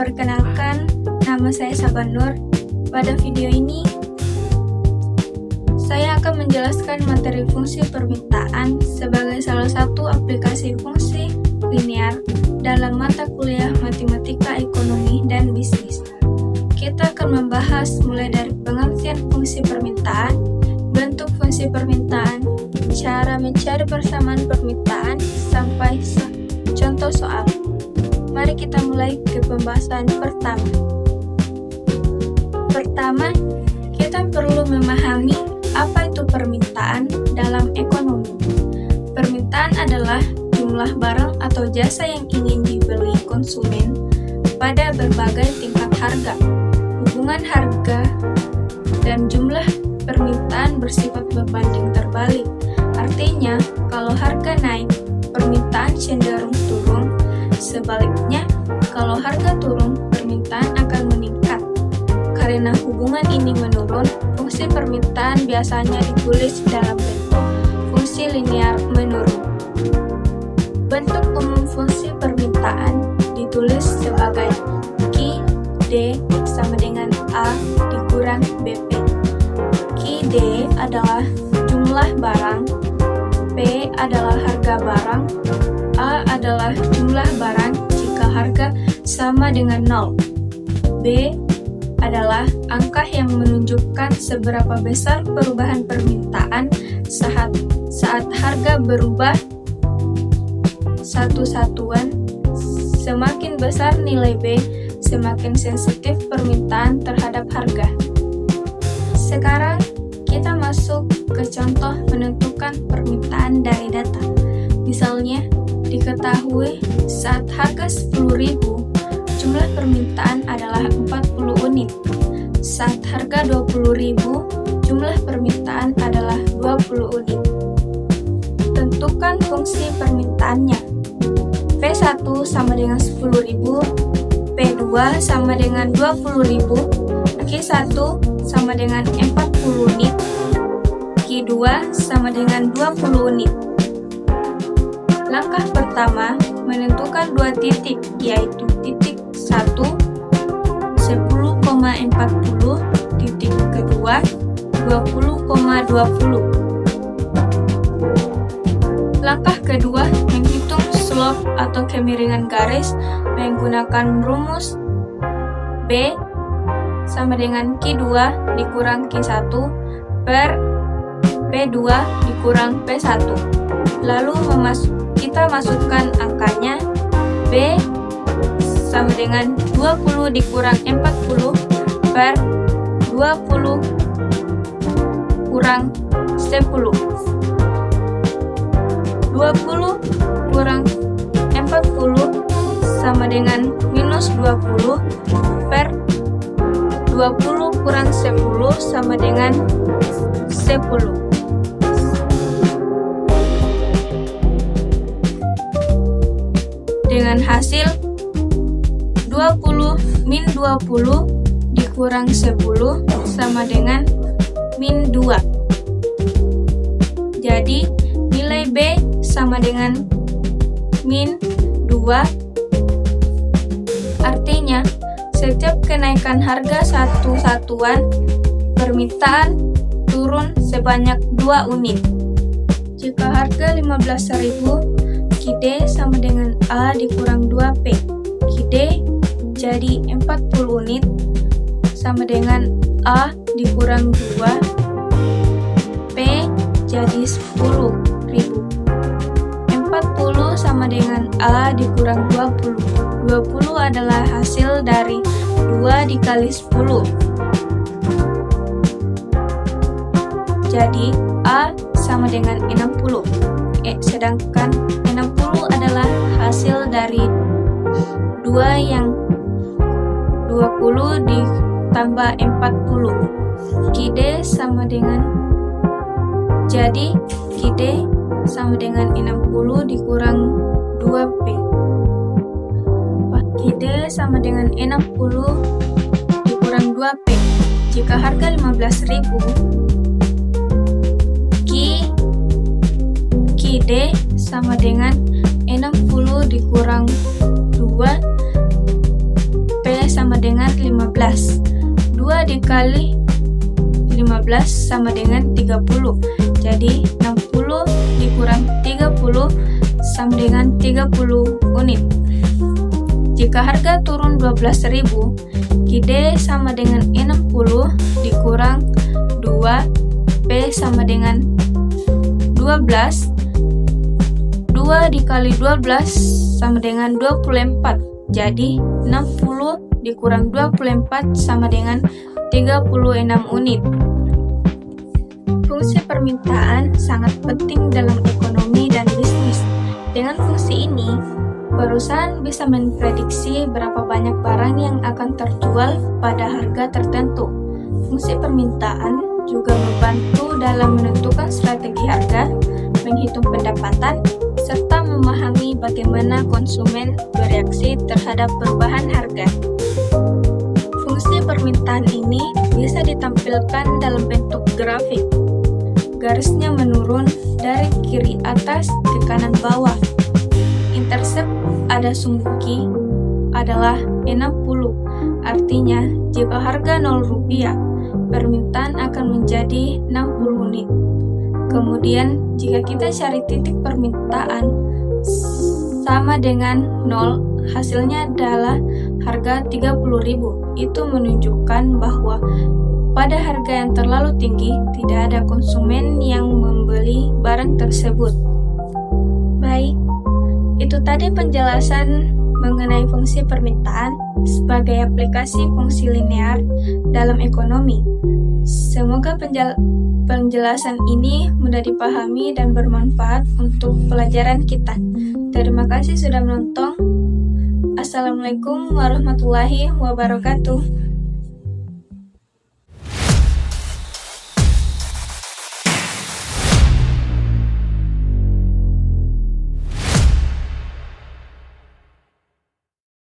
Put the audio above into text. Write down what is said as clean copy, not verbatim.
Perkenalkan, nama saya Saban Nur. Pada video ini, saya akan menjelaskan materi fungsi permintaan sebagai salah satu aplikasi fungsi linear dalam mata kuliah Matematika Ekonomi dan Bisnis. Kita akan membahas mulai dari pengertian fungsi permintaan, bentuk fungsi permintaan, cara mencari persamaan permintaan, sampai contoh soal. Mari kita mulai ke pembahasan pertama. Pertama, kita perlu memahami apa itu permintaan dalam ekonomi. Permintaan adalah jumlah barang atau jasa yang ingin dibeli konsumen pada berbagai tingkat harga. Hubungan harga dan jumlah permintaan bersifat berbanding terbalik. Artinya, kalau harga naik, permintaan cenderung turun. Sebaliknya, kalau harga turun, permintaan akan meningkat. Karena hubungan ini menurun, fungsi permintaan biasanya ditulis dalam bentuk fungsi linear menurun. Bentuk umum fungsi permintaan ditulis sebagai Q D sama dengan A dikurang BP. Q D adalah jumlah barang, P adalah harga barang, A adalah jumlah barang jika harga sama dengan 0. B adalah angka yang menunjukkan seberapa besar perubahan permintaan saat harga berubah satu satuan. Semakin besar nilai B, semakin sensitif permintaan terhadap harga. Sekarang kita masuk ke contoh menentukan permintaan dari data. Misalnya, diketahui saat harga 10.000, jumlah permintaan adalah 40 unit. Saat harga 20.000, jumlah permintaan adalah 20 unit. Tentukan fungsi permintaannya. P1 sama dengan 10.000, P2 sama dengan 20.000, Q1 sama dengan 40 unit, Q2 sama dengan 20 unit. Langkah pertama, menentukan dua titik, yaitu titik 1, 10,40, titik kedua, 20,20. Langkah kedua, menghitung slope atau kemiringan garis menggunakan rumus B sama dengan Q2 dikurang Q1 per P2 dikurang P1. Lalu kita masukkan angkanya. B sama dengan 20 dikurang 40 per 20 kurang 10. 20 kurang 40 sama dengan minus 20 per 20 kurang 10 sama dengan 10. Dengan hasil 20 min 20 dikurang 10 sama dengan min 2. Jadi nilai B sama dengan min 2. Artinya setiap kenaikan harga satu satuan, permintaan turun sebanyak 2 unit. Jika harga 15.000, QD sama dengan A dikurang 2P. QD jadi 40 unit sama dengan A dikurang 2. P jadi 10.000. 40 sama dengan A dikurang 20. 20 adalah hasil dari 2 dikali 10. Jadi A sama dengan 60. Sedangkan 60 adalah hasil dari 2 yang 20 ditambah 40. QD sama dengan, jadi QD sama dengan 60 dikurang 2P. QD sama dengan 60 dikurang 2P. Jika harga 15.000, QD sama dengan 60 dikurang 2 P 15. 2 dikali 15 sama dengan 30. Jadi 60 dikurang 30 sama dengan 30 unit. Jika harga turun 12.000, QD sama dengan 60 dikurang 2, P sama dengan 12. 2 dikali 12 sama dengan 24. Jadi 60 dikurang 24 sama dengan 36 unit. Fungsi permintaan sangat penting dalam ekonomi dan bisnis. Dengan fungsi ini, perusahaan bisa memprediksi berapa banyak barang yang akan terjual pada harga tertentu. Fungsi permintaan juga membantu dalam menentukan strategi harga, menghitung pendapatan, serta memahami bagaimana konsumen bereaksi terhadap perubahan harga. Fungsi permintaan ini bisa ditampilkan dalam bentuk grafik. Garisnya menurun dari kiri atas ke kanan bawah. Intercept ada sumbu Q adalah 60. Artinya, jika harga Rp0, permintaan akan menjadi 60 unit. Kemudian, jika kita cari titik permintaan sama dengan 0, hasilnya adalah harga 30.000. Itu menunjukkan bahwa pada harga yang terlalu tinggi, tidak ada konsumen yang membeli barang tersebut. Baik, itu tadi penjelasan mengenai fungsi permintaan sebagai aplikasi fungsi linear dalam ekonomi. Semoga penjelasan ini mudah dipahami dan bermanfaat untuk pelajaran kita. Terima kasih sudah menonton. Assalamualaikum warahmatullahi wabarakatuh.